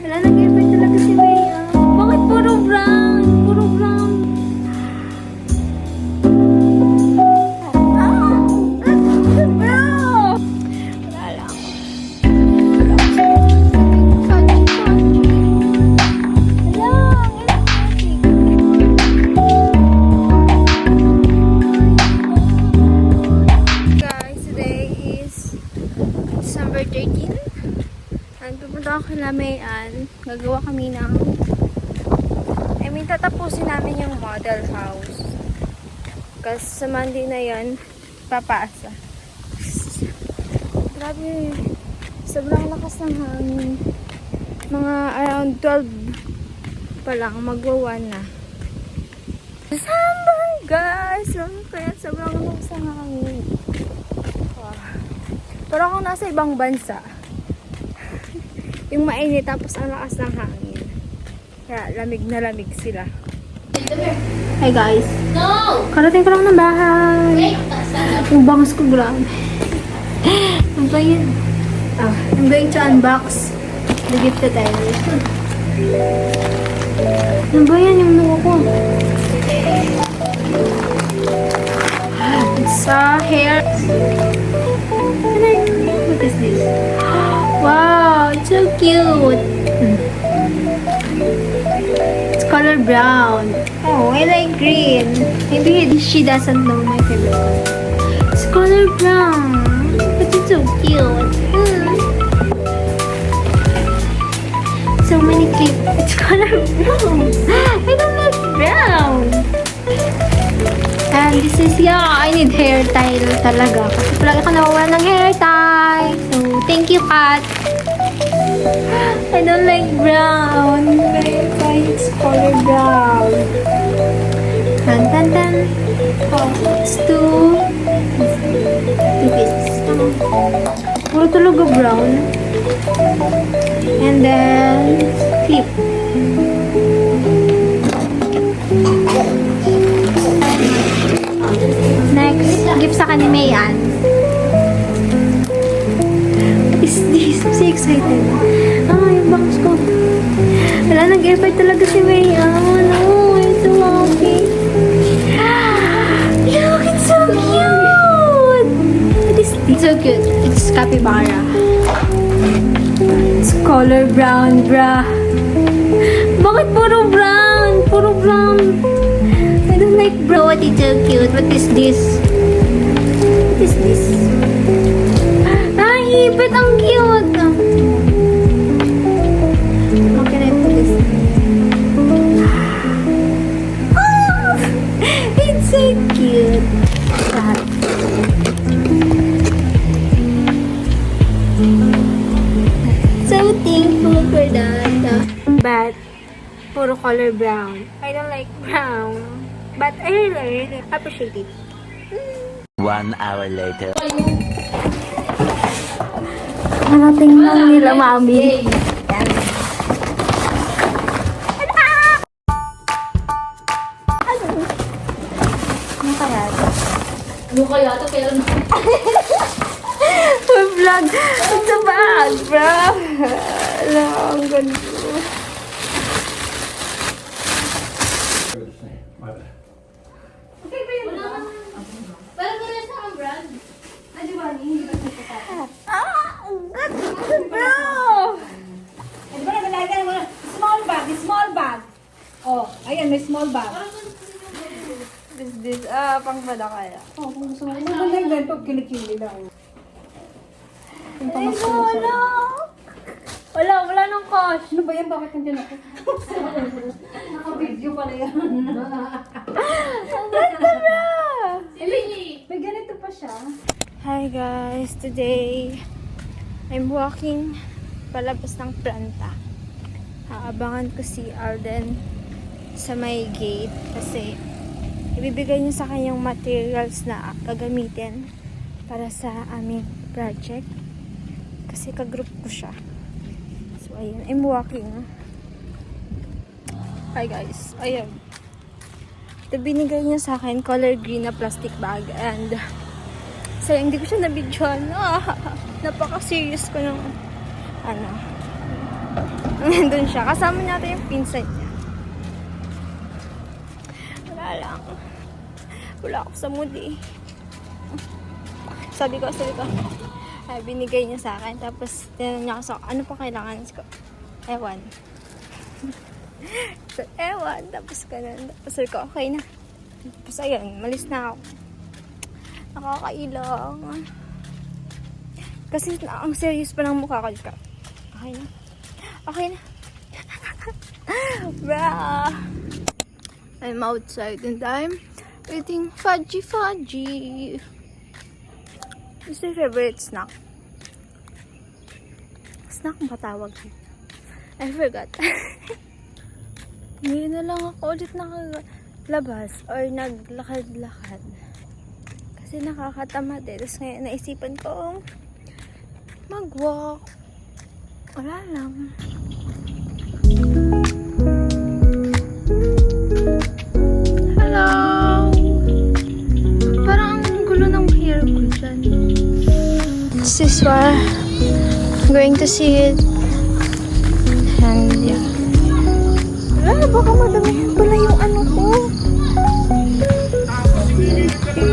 Wala, nag-effort talaga si Bea. Bakit puro brown? Puro brown. Wala lang. Guys, today is December 13. And pupunta ako kila Mayan. Gagawa kami ng tatapusin namin yung model house. Kasi sa Monday na yan, papasa. Grabe. Sobrang lakas ng hangin. Mga around 12 pa lang, magwa 1 na. December, guys! Kaya sobrang lakas ng hangin. Wow. Pero ako nasa ibang bansa. Yung mainit tapos ang lakas ng hangin. Kaya lamig na lamig sila. Hi guys. No! Karating ko lang ng bahay. Yung bangas ko grabe. Ano ba yun? I'm going to unbox the gift that I received. Ano ba yan yung nuko ko? It's a hair. What is this? Wow, it's so cute. It's color brown. Oh, I like green. Maybe she doesn't know my favorite color. It's color brown. But it's so cute. So many clips. It's color brown. I don't like brown. And this is, I need hair tie talaga. Kasi palagi ako nawawala ng hair tie. So, thank you, Kat. I don't like brown. But it's color brown. Tan tan tan. Oh, it's two pieces. Puro talaga brown. And then, clip. Next, gift sa kani Mayan. What is this? I'm so excited. Yung box ko. Wala, nag-effort talaga si Mayan. Oh, it's so happy. Look, it's so cute! What is this? It's so cute. It's capybara. It's color brown, bruh. Bakit puro brown? Puro brown. I don't like brown. What is so cute? What is this? What is this? Ipit, ang cute. How can I put this? Oh, it's so cute. So thankful for that. But, puro color brown. I don't like brown. But I really appreciate it. 1 hour later. Narating lang nila, mami. Yan. Ano kaya ito? Ano kaya ito? Pero Vlog. It's a bag, bro. Alam, ang ganda. okay ba yun? Pero gano'n sa ang brand. Ano ba? Hindi ba ito Ang ganda, bro. Di ba nagalagay mo? Small bag, small bag. Oh, ayan, may small bag. This, pang kaya. Oh, kung gusto mo. Maganda yung ganito, kilikili lang. Yung Ay, pamasok wala. Wala nang cash. Ano ba yan? Bakit nandiyan ako? Naka-video pala yan. Ang ganda, bro. May ganito pa siya. Hi guys, today I'm walking palabas ng planta. Aabangan ko si Alden sa may gate kasi ibibigay niya sa kanyang materials na gagamitin para sa aming project kasi ka-group ko siya. So ayun, I'm walking. Hi guys, ayun. Ito binigay niya sa akin, color green na plastic bag and sayang hindi ko siya nabidyoan. Napaka-serious ko ng Nandun siya. Kasama natin yung pinsan niya. Wala lang. Wala ako sa mood eh. Sabi ko, ay, binigay niya sa akin. Tapos, tinanong niya ako sa ano pa kailangan ko? Ewan. So, ewan. Tapos, ganun. Tapos, sabi ko, okay na. Tapos, ayun, malis na ako. Nakakailang. Kasi, ang serious pa ng mukha ko. Okay na. Okay na. Bra. I'm outside and I'm eating fudgy. What's your favorite snack? Snack ba tawag dito? I forgot. Ngayon na lang ako ulit nakalabas or naglakad-lakad. Kasi nakakatamad eh. Tapos ngayon naisipan kong mag-walk. Wala lang. Hello! Parang ang gulo ng hair ko dyan. This is where I'm going to see it. And yeah. Wala, baka madamihan pala yung ano ko.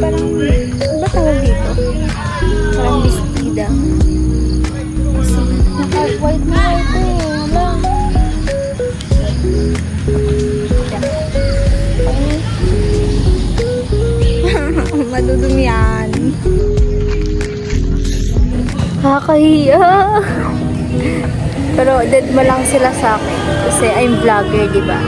Parang, ano ba tawag dito? Parang bestida. Kasi, naka-white na white eh. Wala. Madudumi yan. Nakakahiya. Pero dead mo lang sila sa akin. Kasi I'm vlogger, diba?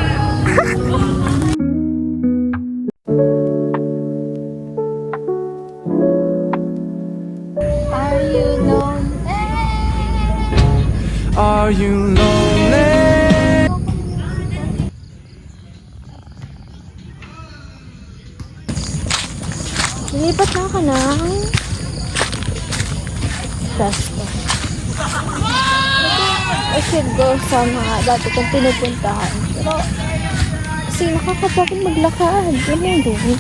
Are you lonely? Are you lonely? Lilipat na ako ng Presto. I should go sa mga dati kong pinupuntahan. Pero, kasi nakakapagod maglakad. Ano yung doon?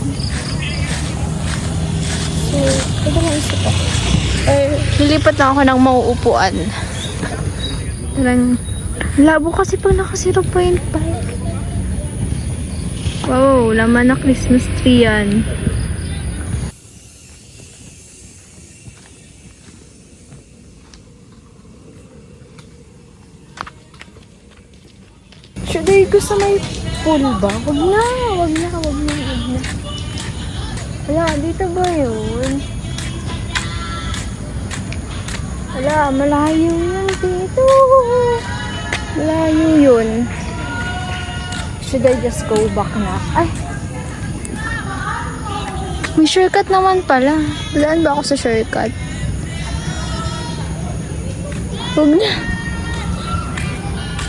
So, ito na isip ko. Lilipat na ako ng mauupuan. Talagang, labo kasi pag naka 0.5. Wow, laman na Christmas tree yan. Should I go sa may pool ba? Wag na. Wala, dito ba yun? Wala, malayo yan dito. Malayo yun. Should I just go back na? Ay! May shortcut naman pala. Walaan ba ako sa shortcut? Wag na.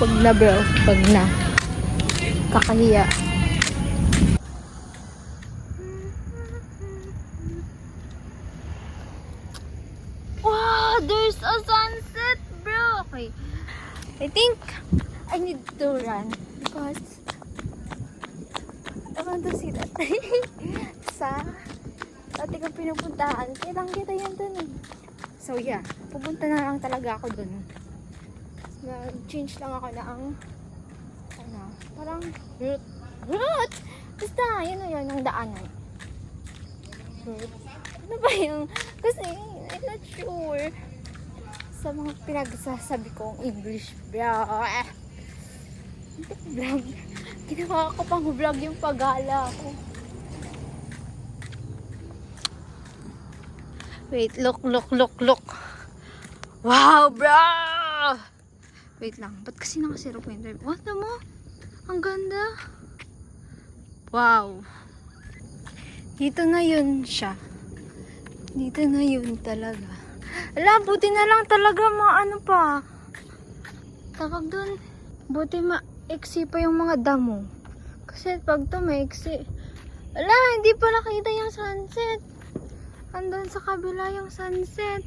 Wag na bro. Wag na. Kakahiya. Wow! There's a sunset bro! Okay. I think I need to run because I want to see that sa dati kong pinupuntahan. Kitang-kita yan dun eh. So yeah, pupunta na lang talaga ako dun. Nag-change lang ako ng ano, parang route. Basta, yun o yun, ang daanan. Route. Ano ba yung, kasi, I'm not sure sa mga pinagsasabi kong English vlog. Ginawa ko pang vlog yung pagala ko. Wait, look. Wow, bro! Wait lang. Ba't kasi naka 0.5? What na mo? Ang ganda. Wow. Dito na yun siya. Dito na yun talaga. Ala, buti na lang talaga maano pa. Tawag dun. Buti maiksi pa yung mga damo. Kasi pag to maiksi. Ala, hindi pa nakita yung sunset. Andun sa kabila yung sunset.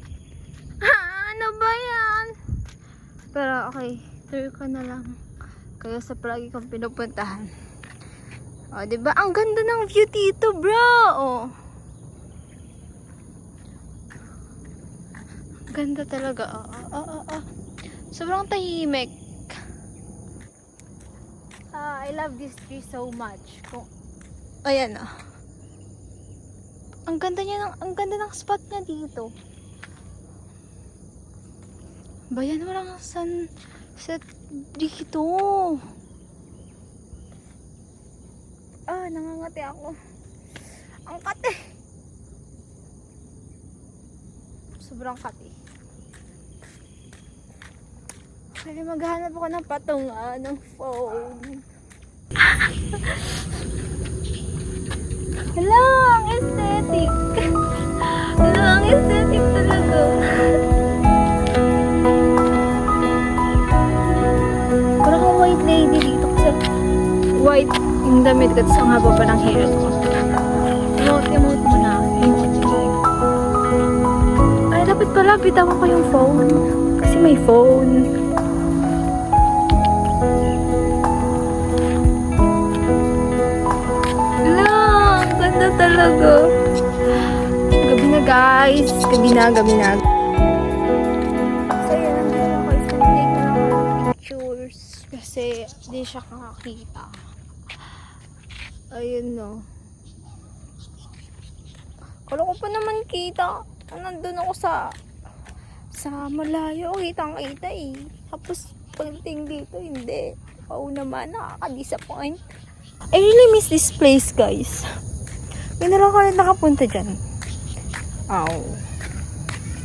Ano ba yan? Pero okay, tour ko na lang. Kaya sa palagi kong pinupuntahan. O, diba? Ang ganda ng view dito, bro! O. Ganda talaga. Sobrang tahimik. I love this tree so much. Ayan ah. Ang ganda ng spot niya dito. Bayan, walang sunset dito. Nangangati ako. Ang kate. Sobrang kate. Kaya maghanap ako ng patungan ng phone. Hala, ang aesthetic. Hala, ang aesthetic talaga. Parang akong white lady dito kasi white yung damit ko sa haba pa ng hair ko. Emote mo na. Emote. Ay, dapat pala bitawan ko yung phone. Kasi may phone. Lang, ganda talaga. Gabi na guys. Gabi na. So yun, nandun ako. Take na ako ng pictures. Kasi di siya kakakita. Ayun no. Kala ko pa naman kita. Nandun ako sa malayo. Kitang-kita eh. Tapos pagdating dito, hindi. Oo naman, nakaka-disappoint. I really miss this place, guys. Hindi na lang ako ulit nakapunta dyan. Ow.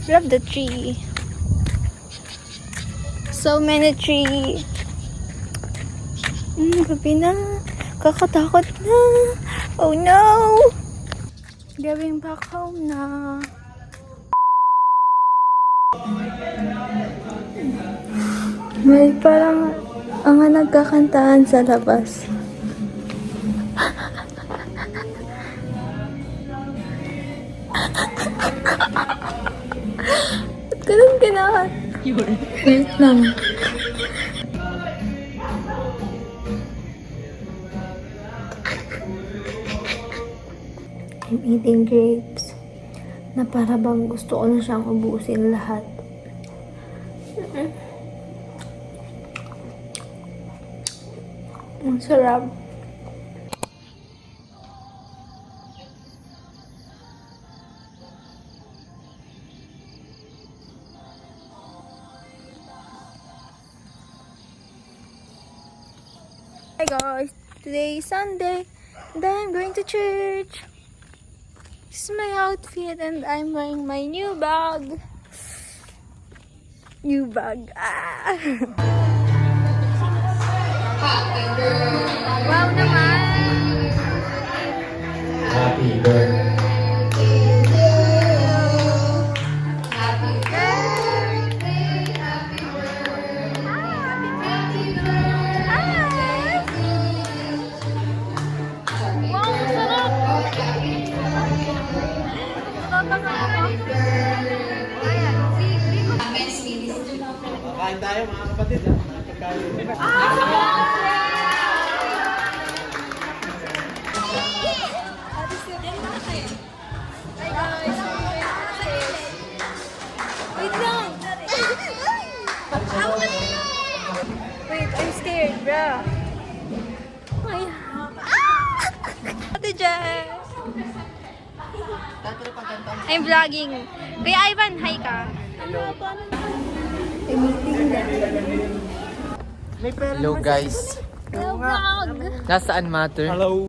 Love the tree. So many tree. Gabi na. Kakatakot na. Oh no. Gawing back home na. May parang ang nagkakantahan sa labas. Ba't ganun ka na? Wait lang. I'm eating grapes na para bang gusto ko na siyang ubusin lahat. Ang sarap. Hi guys, today is Sunday and I'm going to church. This is my outfit and I'm wearing my new bag. Wow naman! Happy birthday. Kain tayo mga kapatid ha. Pagkain. Wait lang! Wait, I'm scared, bro. Ay. Ate Jess! I'm vlogging. Kuya Ivan, hi ka. I'm meeting them. Hello guys. Hello, vlog! Nasaan matter? Hello.